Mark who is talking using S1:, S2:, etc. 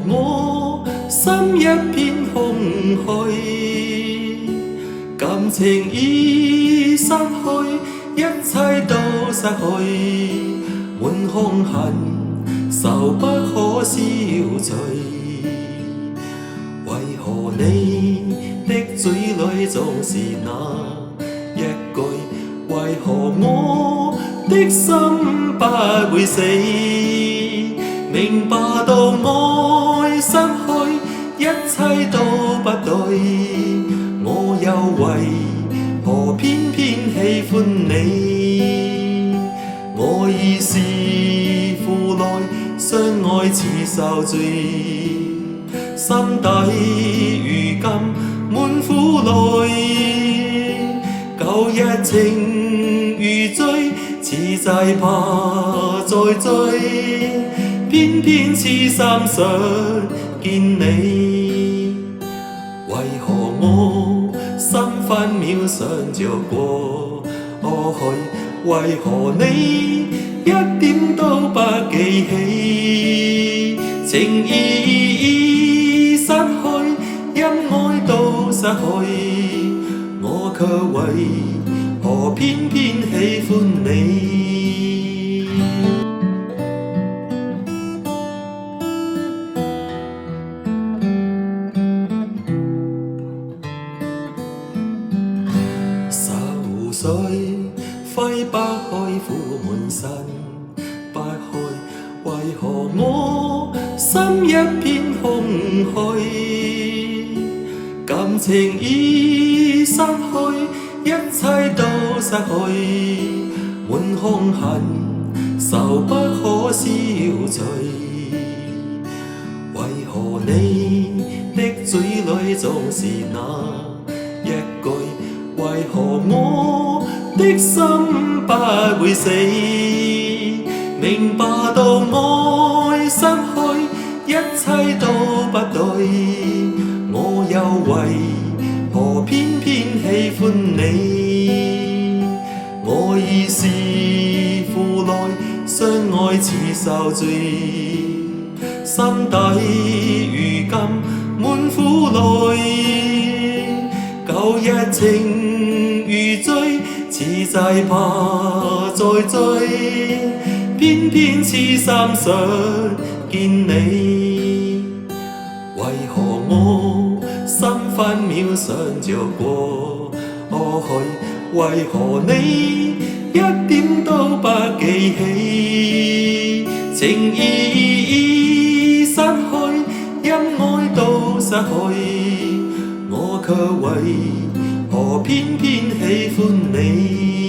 S1: 我心一片空虛？感情已失去，一切都失去，滿腔恨愁不可消除。為何你的嘴裏總是那一句？為何我的心不會死？明白到愛失去，一切都不對，我又為何偏偏喜歡你？我已是負來，相愛似受罪，心底如今滿苦淚。舊日情如醉，此際怕再追，偏偏痴心想見你。為何我心分秒想着過去？為何你一點都不記起？情義已失去，因愛都失去，我卻為何偏偏喜歡你？愁緒揮不開，苦滿身不開，為何我心一片空虛？感情已失去，一切都失去，滿腔恨愁不可消除。為何你的嘴裏總是那一句？為何我的心不會死？明白到愛失去，一切都不對，我又為何偏偏喜歡你？我已是負來，相愛似受罪，心底如今滿苦淚。舊日情如醉，此際怕再追，偏偏痴心想見你。為何我心分秒想着過去？為何你一點都不記起？情義已失去，因愛都失去，我卻為何偏偏喜歡你？